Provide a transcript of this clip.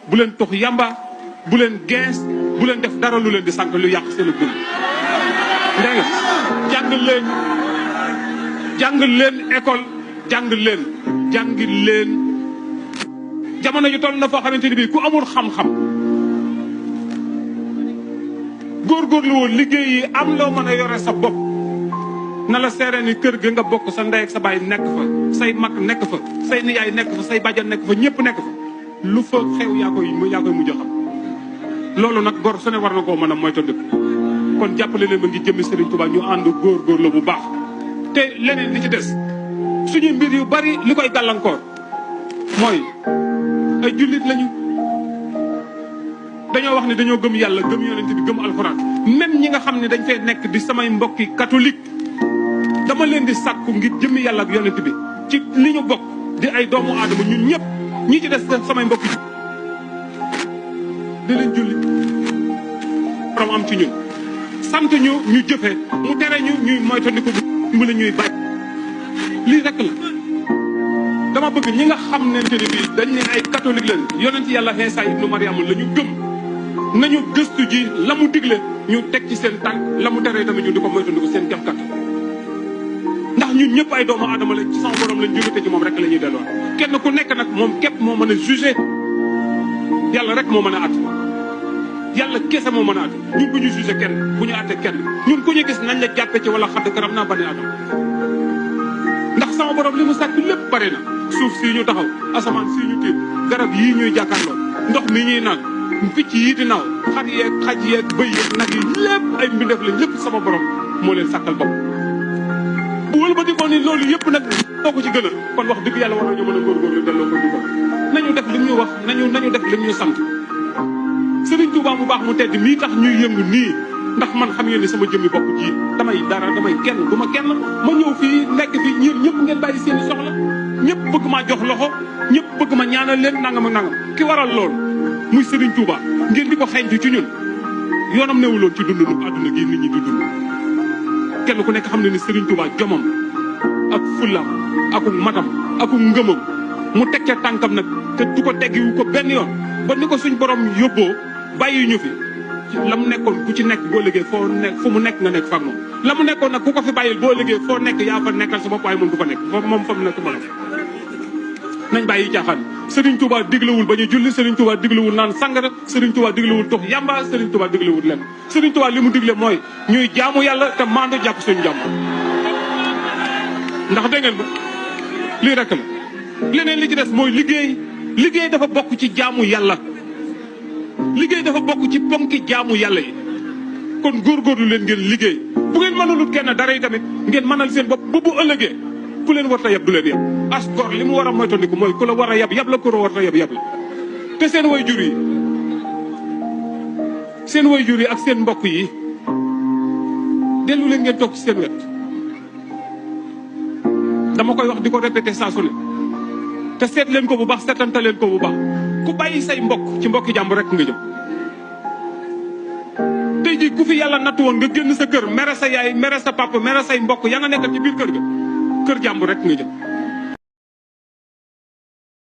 bu leen tox yamba bu leen gens bu leen def dara lu leen di sànq lu yàq seen dund. dégg nga jàng leen école jàng leen jamono ji toll na foo xamante ni bii ku amul xam-xam góorgóorlu woon liggéey yi am loo mën a yore sa bopp na la seere ni kër ga nga bokk sa ndey ak sa baay nekk fa say mag nekk fa say nijaay nekk fa say bàjjan nekk fa ñëpp nekk fa lu fa xew yaa koy mujj xam loolu nag gor su ne war na koo mën a moytandiku kon jàppale leen ba ngi jëmmi Serigne Touba ñu ànd góorgóorlu bu baax te leneen li ci des suñu mbir yu bari li koy gàllankoor mooy ay jullit lañu dañoo wax ne dañoo gëm yàlla gëm yonent bi gëm alxuraan même ñi nga xam ne dañ fay nekk di samay mbokki catholique dama leen di sàkku ngir jëmmi yàlla ak yonent bi ci li ñu bokk di ay doomu aadama ñun ñëpp ñi ci des samay mbokki di leen julli borom am ci ñun sant ñu jëfe mu tere ñu ñuy moytandiku mu la ñuy bàyyi lii rek la dama bëgg ñi nga xam ne te ni bii dañ ne ay catholique lañ yonent yàlla Iisaa ibnu Maryam la ñu gëm nañu gëstu ji la mu digle ñu teg ci seen tànk la mu tere tamit ñu di ko moytandiku seen kem kat ndax ñun ñëpp ay doomu aadama lañ ci sama borom lañ jóge te ci moom rek la ñuy delloo kenn ku nekk nag moom képp moo mën a jugé yàlla rek moo mën a at yàlla kese moo mën a at ñun bu ñu jugé kenn bu ñu àtte kenn ñun ku ñu gis nañ la jàppe ci wala xadd karam naa bani adam ndax sama borom li mu sàkk lépp bari na suuf sii ñu taxaw asamaan sii ñu tiim garab yii ñuy jàkkaarloo ndox mi ñuy naan picc yii di naaw xar yeeg xaj yeeg bëy yeeg nag yi lépp ay mbindeef lañ lépp sama borom moo leen sàkkal bopp bu wëlbati ko ni loolu yëpp nag doo ko ci gën a kon wax dëgg yàlla war nañu mën a góorgóorlu delloo ko dugal nañu def lim ñu wax nañu def lim ñu sant Serigne Touba mu baax mu tedd mii tax ñuy yëngu nii ndax man xam ngeen ni sama jëmmi bopp ji damay kenn du ma kenn ma ñëw fii nekk fii ñun ñëpp ngeen bàyyi seen i soxla ñëpp bëgg maa jox loxo ñëpp bëgg ma ñaanal leen nangam ak nangam ki waral loolu muy Serigne Touba ngeen di ko xeeñtu ci ñun yoonam newuloon ci dund àdduna gi nit ñi di dund kenn ku nekk xam ne ni Serigne Touba jomam ak fullaam aku matam aku ngëmam mu teg ca tànkam nag te du ko teggiwu ko benn yoon ba ni ko suñ borom yóbboo bàyyi ñu fi la mu nekkoon ku ci nekk boo liggéey foo nekk fu mu nekk nga nekk fa ak moom la mu nekkoon nag ku ko fi bàyyil boo liggéey foo nekk yaa fa nekkal sa bopp waaye moom du fa nekk foofu moom fa mu nekk ma la nañ bàyyi caaxaan Serigne Touba diglewul ba ñu julli Serigne Touba diglewul naan sangara Serigne Touba diglewul tox yamba Serigne Touba diglewul lenn Serigne Touba li mu digle mooy ñuy jaamu yàlla te maandu jàpp suñu jàmm ndax dégg ngeen ba lii rek la leneen li ci des mooy liggéey dafa bokk ci jaamu yàlla liggéey dafa bokk ci ponki jaamu yàlla yi kon góorgóorlu leen ngeen liggéey bu ngeen mënalut kenn dara yi tamit ngeen mënal seen bopp ba bu ëllëgee ku leen war ta yab du leen yab as gor li mu war a moytandiku mooy ku la war a yab la ku la war ta yab la te seen way jur yi ak seen mbokk yi dellu leen ngeen toog ci seen wet dama koy wax di ko répété saa su ne te seet leen ko bu baax seetanta leen ko bu baax ku bàyyi say mbokk ci mbokki jàmbur rek nga jëm tey jii ku fi yàlla nattu woon nga génn sa kër mere sa yaay mere sa papa mere say mbokk ya nga nekkal ci biir kër ga kër jàmbur rek nga jëm